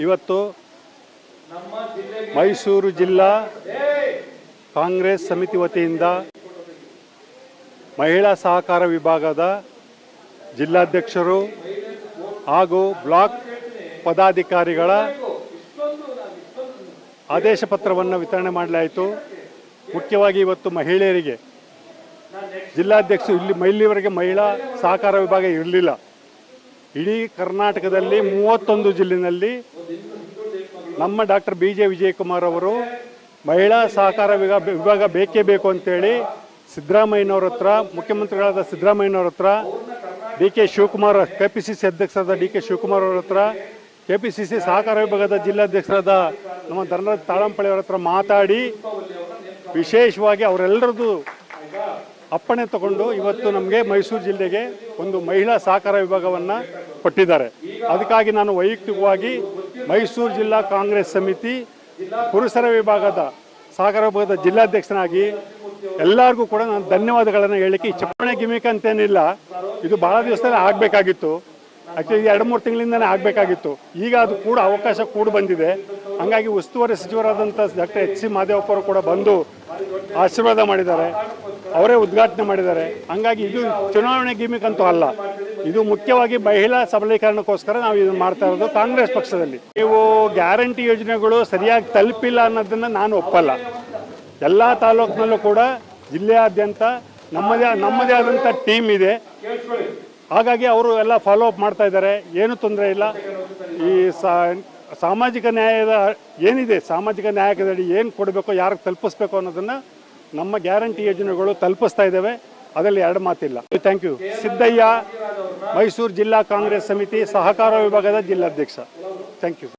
ಇವತ್ತು ಮೈಸೂರು ಜಿಲ್ಲಾ ಕಾಂಗ್ರೆಸ್ ಸಮಿತಿ ವತಿಯಿಂದ ಮಹಿಳಾ ಸಹಕಾರ ವಿಭಾಗದ ಜಿಲ್ಲಾಧ್ಯಕ್ಷರು ಹಾಗೂ ಬ್ಲಾಕ್ ಪದಾಧಿಕಾರಿಗಳ ಆದೇಶ ಪತ್ರವನ್ನು ವಿತರಣೆ ಮಾಡಲಾಯಿತು. ಮುಖ್ಯವಾಗಿ ಇವತ್ತು ಮಹಿಳೆಯರಿಗೆ ಜಿಲ್ಲಾಧ್ಯಕ್ಷರು ಇಲ್ಲಿವರೆಗೆ ಮಹಿಳಾ ಸಹಕಾರ ವಿಭಾಗ ಇರಲಿಲ್ಲ. ಇಡೀ ಕರ್ನಾಟಕದಲ್ಲಿ 31 ಜಿಲ್ಲೆಯಲ್ಲಿ ನಮ್ಮ ಡಾಕ್ಟರ್ BJ ವಿಜಯಕುಮಾರ್ ಅವರು ಮಹಿಳಾ ಸಹಕಾರ ವಿಭಾಗ ಬೇಕೇ ಬೇಕು ಅಂತೇಳಿ ಸಿದ್ದರಾಮಯ್ಯನವ್ರ ಹತ್ರ, ಮುಖ್ಯಮಂತ್ರಿಗಳಾದ ಸಿದ್ದರಾಮಯ್ಯನವ್ರ ಹತ್ರ, DK ಶಿವಕುಮಾರ್ KPCC ಅಧ್ಯಕ್ಷರಾದ DK ಶಿವಕುಮಾರ್ ಅವರ ಹತ್ರ, KPCC ಸಹಕಾರ ವಿಭಾಗದ ಜಿಲ್ಲಾಧ್ಯಕ್ಷರಾದ ನಮ್ಮ ಧನರಾಜ್ ತಾಳಂಪಳ್ಳಿ ಅವರ ಹತ್ರ ಮಾತಾಡಿ ವಿಶೇಷವಾಗಿ ಅವರೆಲ್ಲರದ್ದು ಅಪ್ಪಣೆ ತಗೊಂಡು ಇವತ್ತು ನಮಗೆ ಮೈಸೂರು ಜಿಲ್ಲೆಗೆ ಒಂದು ಮಹಿಳಾ ಸಹಕಾರ ವಿಭಾಗವನ್ನು ಕೊಟ್ಟಿದ್ದಾರೆ. ಅದಕ್ಕಾಗಿ ನಾನು ವೈಯಕ್ತಿಕವಾಗಿ ಮೈಸೂರು ಜಿಲ್ಲಾ ಕಾಂಗ್ರೆಸ್ ಸಮಿತಿ ಪುರುಷರ ವಿಭಾಗದ ಸಹಕಾರ ವಿಭಾಗದ ಜಿಲ್ಲಾಧ್ಯಕ್ಷನಾಗಿ ಎಲ್ಲರಿಗೂ ಕೂಡ ನಾನು ಧನ್ಯವಾದಗಳನ್ನು ಹೇಳಲಿಕ್ಕೆ ಚಪ್ಪಣೆ ಗಿಮಿಕ್ ಅಂತೇನಿಲ್ಲ. ಇದು ಭಾಳ ದಿವಸದಲ್ಲಿ ಆಗಬೇಕಾಗಿತ್ತು. ಆ್ಯಕ್ಚುಲಿ 2-3 ತಿಂಗಳಿಂದನೇ ಆಗಬೇಕಾಗಿತ್ತು. ಈಗ ಅದು ಕೂಡ ಅವಕಾಶ ಕೂಡ ಬಂದಿದೆ. ಹಾಗಾಗಿ ಉಸ್ತುವಾರಿ ಸಚಿವರಾದಂಥ ಡಾಕ್ಟರ್ H.C. ಮಾದೇವಪ್ಪ ಅವರು ಕೂಡ ಬಂದು ಆಶೀರ್ವಾದ ಮಾಡಿದ್ದಾರೆ, ಅವರೇ ಉದ್ಘಾಟನೆ ಮಾಡಿದ್ದಾರೆ. ಹಾಗಾಗಿ ಇದು ಚುನಾವಣೆ ಗಿಮಿಕ್ ಅಂತೂ ಅಲ್ಲ, ಇದು ಮುಖ್ಯವಾಗಿ ಮಹಿಳಾ ಸಬಲೀಕರಣಕ್ಕೋಸ್ಕರ ನಾವು ಇದನ್ನು ಮಾಡ್ತಾ ಇರೋದು ಕಾಂಗ್ರೆಸ್ ಪಕ್ಷದಲ್ಲಿ. ನೀವು ಗ್ಯಾರಂಟಿ ಯೋಜನೆಗಳು ಸರಿಯಾಗಿ ತಲುಪಿಲ್ಲ ಅನ್ನೋದನ್ನು ನಾನು ಒಪ್ಪಲ್ಲ. ಎಲ್ಲ ತಾಲೂಕಿನಲ್ಲೂ ಕೂಡ ಜಿಲ್ಲೆಯಾದ್ಯಂತ ನಮ್ಮದೇ ಆದಂಥ ಟೀಮ್ ಇದೆ. ಹಾಗಾಗಿ ಅವರು ಎಲ್ಲ ಫಾಲೋ ಅಪ್ ಮಾಡ್ತಾ ಇದ್ದಾರೆ, ಏನೂ ತೊಂದರೆ ಇಲ್ಲ. ಈ ಸಾಮಾಜಿಕ ನ್ಯಾಯದ ಏನಿದೆ, ಸಾಮಾಜಿಕ ನ್ಯಾಯದಡಿ ಏನು ಕೊಡಬೇಕು, ಯಾರಿಗೆ ತಲುಪಿಸ್ಬೇಕು ಅನ್ನೋದನ್ನು ನಮ್ಮ ಗ್ಯಾರಂಟಿ ಯೋಜನೆಗಳು ತಲುಪಿಸ್ತಾ ಇದ್ದಾವೆ. ಅದರಲ್ಲಿ 2 ಮಾತಿಲ್ಲ. Thank you. ಸಿದ್ದಯ್ಯ, ಮೈಸೂರು ಜಿಲ್ಲಾ ಕಾಂಗ್ರೆಸ್ ಸಮಿತಿ ಸಹಕಾರ ವಿಭಾಗದ ಜಿಲ್ಲಾಧ್ಯಕ್ಷ. Thank you.